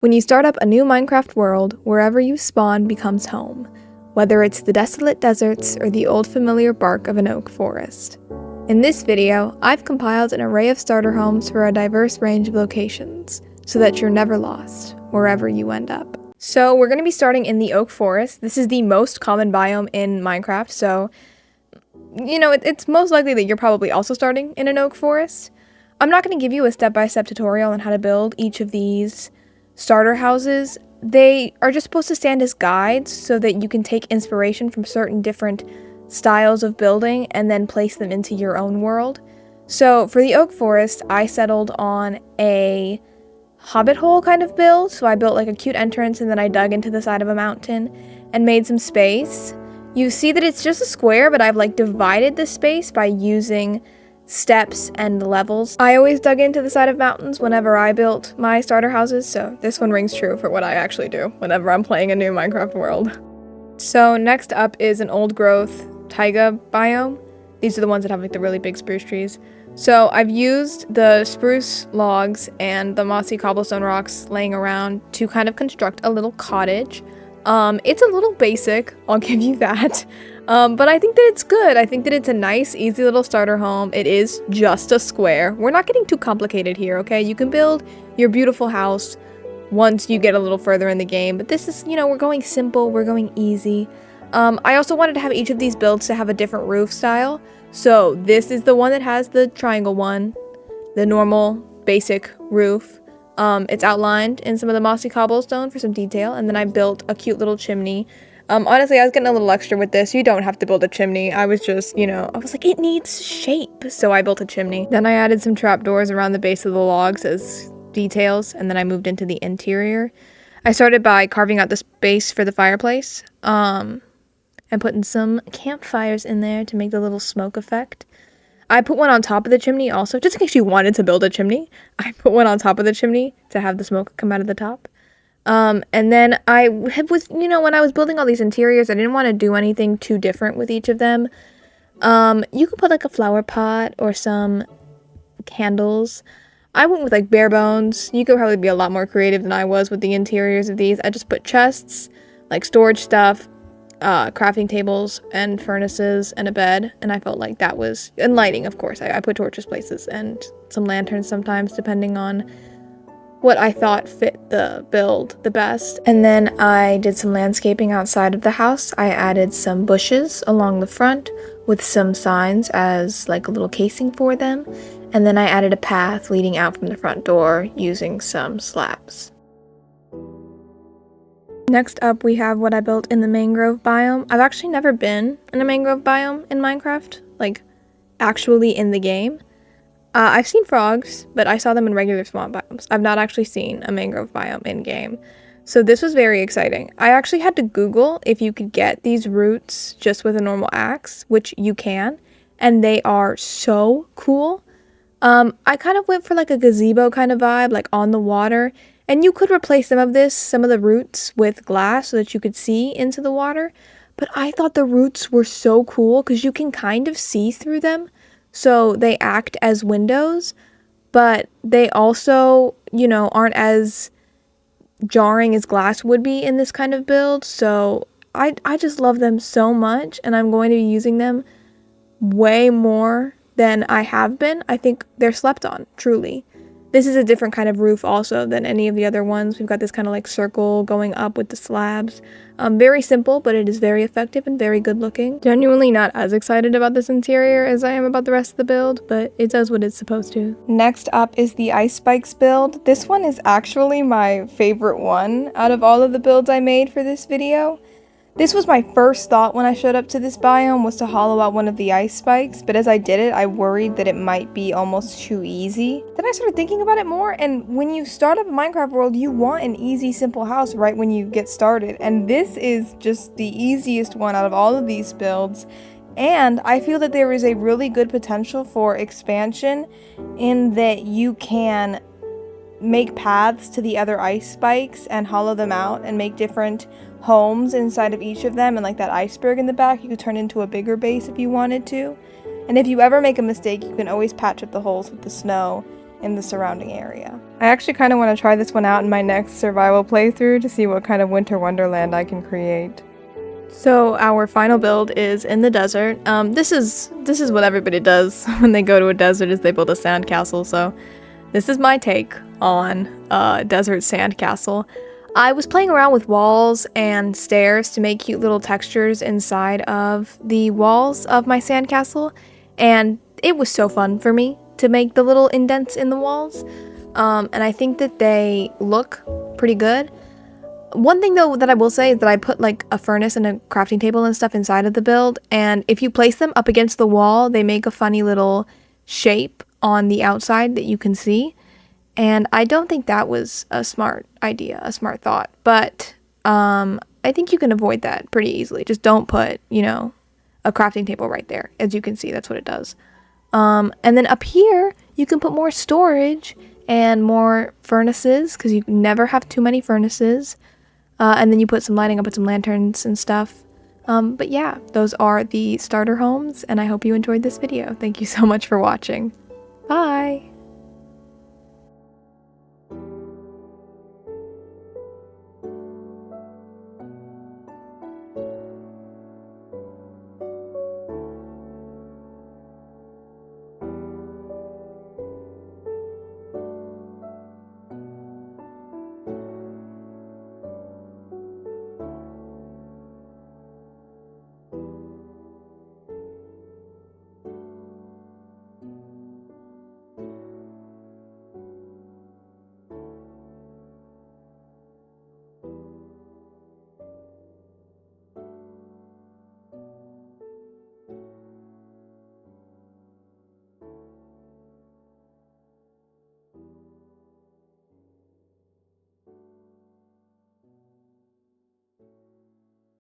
When you start up a new Minecraft world, wherever you spawn becomes home, whether it's the desolate deserts or the old familiar bark of an oak forest. In this video, I've compiled an array of starter homes for a diverse range of locations, so that you're never lost, wherever you end up. So we're going to be starting in the oak forest. This is the most common biome in Minecraft, so it's most likely that you're probably also starting in an oak forest. I'm not going to give you a step-by-step tutorial on how to build each of these starter houses. They are just supposed to stand as guides so that you can take inspiration from certain different styles of building and then place them into your own world. So for the oak forest, I settled on a Hobbit hole kind of build. So I built like a cute entrance and then I dug into the side of a mountain and made some space. You see that it's just a square, but I've like divided the space by using steps and levels. I always dug into the side of mountains whenever I built my starter houses, so this one rings true for what I actually do whenever I'm playing a new Minecraft world. So next up is an old growth taiga biome. These are the ones that have like the really big spruce trees. So I've used the spruce logs and the mossy cobblestone rocks laying around to kind of construct a little cottage. It's a little basic, I'll give you that. But I think that it's good. I think that it's a nice, easy little starter home. It is just a square. We're not getting too complicated here, okay? You can build your beautiful house once you get a little further in the game. But this is, we're going simple. We're going easy. I also wanted to have each of these builds to have a different roof style. So this is the one that has the triangle one, the normal, basic roof. It's outlined in some of the mossy cobblestone for some detail. And then I built a cute little chimney. Honestly, I was getting a little extra with this. You don't have to build a chimney. I was just, I was like, it needs shape. So I built a chimney. Then I added some trapdoors around the base of the logs as details. And then I moved into the interior. I started by carving out the space for the fireplace. And putting some campfires in there to make the little smoke effect. I put one on top of the chimney also, just in case you wanted to build a chimney. I put one on top of the chimney to have the smoke come out of the top. And then I was, when I was building all these interiors, I didn't want to do anything too different with each of them. You could put like a flower pot or some candles. I went with like bare bones. You could probably be a lot more creative than I was with the interiors of these. I just put chests, like storage stuff, crafting tables and furnaces and a bed. And I felt like that was, and lighting, of course. I put torches places and some lanterns sometimes, depending on what I thought fit the build the best. And then I did some landscaping outside of the house. I added some bushes along the front with some signs as like a little casing for them. And then I added a path leading out from the front door using some slabs. Next up, we have what I built in the mangrove biome. I've actually never been in a mangrove biome in Minecraft, like actually in the game. I've seen frogs, but I saw them in regular swamp biomes. I've not actually seen a mangrove biome in-game. So this was very exciting. I actually had to Google if you could get these roots just with a normal axe, which you can, and they are so cool. I kind of went for like a gazebo kind of vibe, like on the water, and you could replace some of the roots with glass so that you could see into the water, but I thought the roots were so cool because you can kind of see through them. So they act as windows, but they also, aren't as jarring as glass would be in this kind of build. So I just love them so much, and I'm going to be using them way more than I have been. I think they're slept on, truly. This is a different kind of roof also than any of the other ones. We've got this kind of like circle going up with the slabs. Very simple, but it is very effective and very good looking. Genuinely not as excited about this interior as I am about the rest of the build, but it does what it's supposed to. Next up is the ice spikes build. This one is actually my favorite one out of all of the builds I made for this video. This was my first thought when I showed up to this biome, was to hollow out one of the ice spikes, but as I did it, I worried that it might be almost too easy. Then I started thinking about it more, and when you start up a Minecraft world, you want an easy, simple house right when you get started, and this is just the easiest one out of all of these builds, and I feel that there is a really good potential for expansion in that you can make paths to the other ice spikes and hollow them out and make different homes inside of each of them, and like that iceberg in the back you could turn into a bigger base if you wanted to. And if you ever make a mistake, you can always patch up the holes with the snow in the surrounding area. I actually kind of want to try this one out in my next survival playthrough to see what kind of winter wonderland I can create. So our final build is in the desert. This is what everybody does when they go to a desert, is they build a sandcastle. So this is my take on a desert sandcastle. I was playing around with walls and stairs to make cute little textures inside of the walls of my sandcastle, and it was so fun for me to make the little indents in the walls, and I think that they look pretty good. One thing though that I will say is that I put like a furnace and a crafting table and stuff inside of the build, and if you place them up against the wall, they make a funny little shape on the outside that you can see, and I don't think that was a smart idea, a smart thought, but I think you can avoid that pretty easily. Just don't put, you know, a crafting table right there. As you can see, that's what it does. And then up here, you can put more storage and more furnaces, because you never have too many furnaces. And then you put some lighting, I put some lanterns and stuff. But yeah, those are the starter homes, and I hope you enjoyed this video. Thank you so much for watching. Bye!